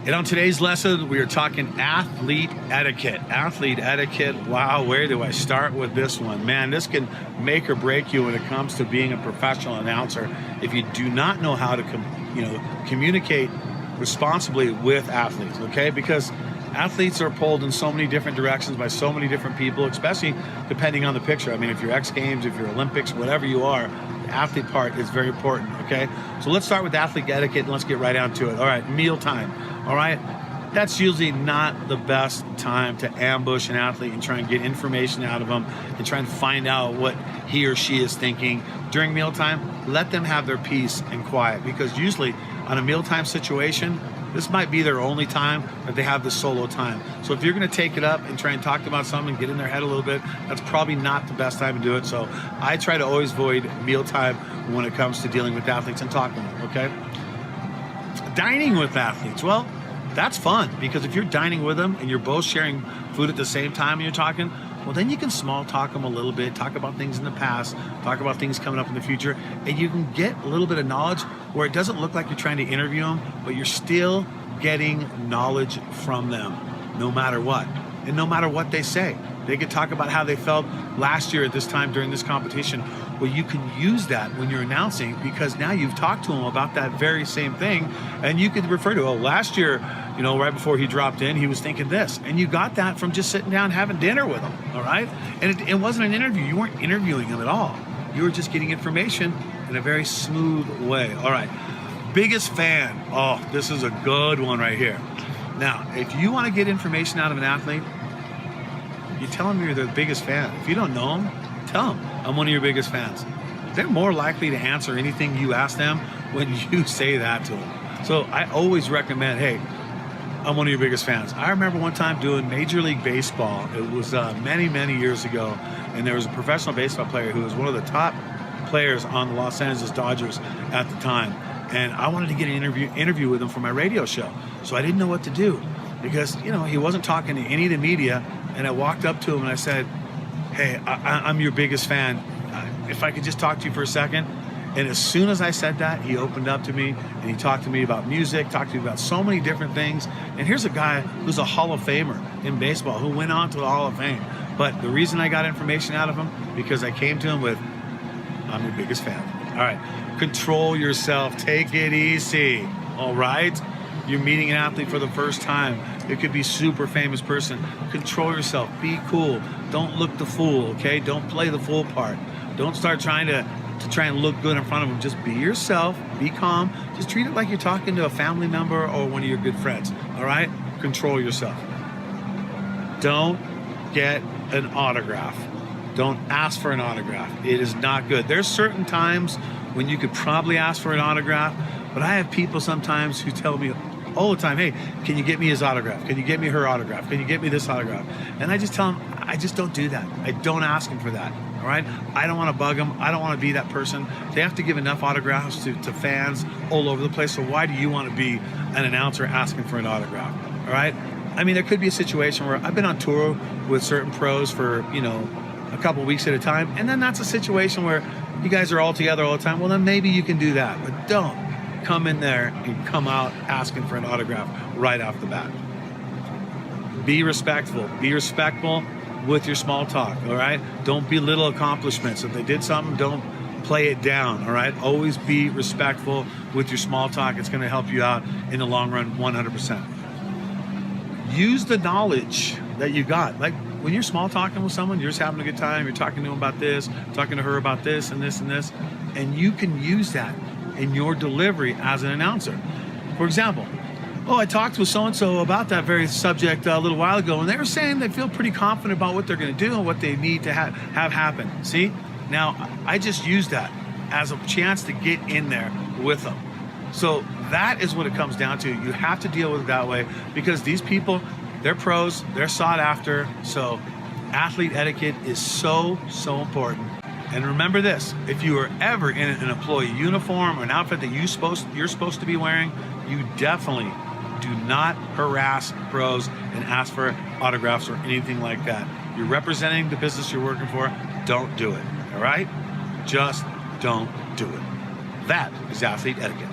And on today's lesson, we are talking athlete etiquette. Athlete etiquette, wow, where do I start with this one? Man, this can make or break you when it comes to being a professional announcer if you do not know how to communicate responsibly with athletes, okay? Because athletes are pulled in so many different directions by so many different people, especially depending on the picture. I mean, if you're X Games, if you're Olympics, whatever you are, the athlete part is very important, okay? So let's start with athlete etiquette and let's get right down to it. All right, mealtime. All right, that's usually not the best time to ambush an athlete and try and get information out of them and try and find out what he or she is thinking. During mealtime, let them have their peace and quiet, because usually on a mealtime situation, this might be their only time that they have the solo time. So if you're gonna take it up and try and talk about something and get in their head a little bit, that's probably not the best time to do it. So I try to always avoid mealtime when it comes to dealing with athletes and talking to them, okay? Dining with athletes, well, that's fun, because if you're dining with them and you're both sharing food at the same time and you're talking, well, then you can small talk them a little bit, talk about things in the past, talk about things coming up in the future, and you can get a little bit of knowledge where it doesn't look like you're trying to interview them, but you're still getting knowledge from them, no matter what. And no matter what they say, they could talk about how they felt last year at this time during this competition. Well, you can use that when you're announcing, because now you've talked to them about that very same thing, and you could refer to, oh, last year, you know, right before he dropped in, he was thinking this, and you got that from just sitting down having dinner with him, all right? And it wasn't an interview. You weren't interviewing him at all. You were just getting information in a very smooth way. All right, biggest fan. Oh, this is a good one right here. Now, if you want to get information out of an athlete, you tell them you're their biggest fan. If you don't know them, tell them I'm one of your biggest fans. They're more likely to answer anything you ask them when you say that to them. So I always recommend, hey, I'm one of your biggest fans. I remember one time doing Major League Baseball. It was many, many years ago, and there was a professional baseball player who was one of the top players on the Los Angeles Dodgers at the time. And I wanted to get an interview with him for my radio show. So I didn't know what to do, because, you know, he wasn't talking to any of the media. And I walked up to him and I said, hey, I'm your biggest fan. If I could just talk to you for a second. And as soon as I said that, he opened up to me and he talked to me about music, talked to me about so many different things. And here's a guy who's a Hall of Famer in baseball who went on to the Hall of Fame. But the reason I got information out of him, because I came to him with, I'm your biggest fan. All right, control yourself, take it easy, all right? You're meeting an athlete for the first time. It could be super famous person. Control yourself, be cool. Don't look the fool, okay? Don't play the fool part. Don't start trying to try and look good in front of them. Just be yourself, be calm. Just treat it like you're talking to a family member or one of your good friends, all right? Control yourself. Don't get an autograph. Don't ask for an autograph. It is not good. There's certain times when you could probably ask for an autograph, but I have people sometimes who tell me all the time, hey, can you get me his autograph? Can you get me her autograph? Can you get me this autograph? And I just tell them, I just don't do that. I don't ask them for that, all right? I don't want to bug them. I don't want to be that person. They have to give enough autographs to fans all over the place, so why do you want to be an announcer asking for an autograph, all right? I mean, there could be a situation where I've been on tour with certain pros for, you know, a couple weeks at a time, and then that's a situation where you guys are all together all the time. Well, then maybe you can do that, but don't come in there and come out asking for an autograph right off the bat. Be respectful. Be respectful with your small talk, all right? Don't belittle accomplishments. If they did something, don't play it down, all right? Always be respectful with your small talk. It's going to help you out in the long run 100%. Use the knowledge that you got. Like when you're small talking with someone, you're just having a good time, you're talking to them about this, talking to her about this and this and this, and you can use that in your delivery as an announcer. For example, oh, I talked with so-and-so about that very subject a little while ago, and they were saying they feel pretty confident about what they're going to do and what they need to have happen. See? Now, I just used that as a chance to get in there with them. So that is what it comes down to. You have to deal with it that way, because these people, they're pros, they're sought after. So athlete etiquette is so, so important. And remember this, if you are ever in an employee uniform or an outfit that you're supposed to be wearing, you definitely do not harass pros and ask for autographs or anything like that. You're representing the business you're working for. Don't do it, all right? Just don't do it. That is athlete etiquette.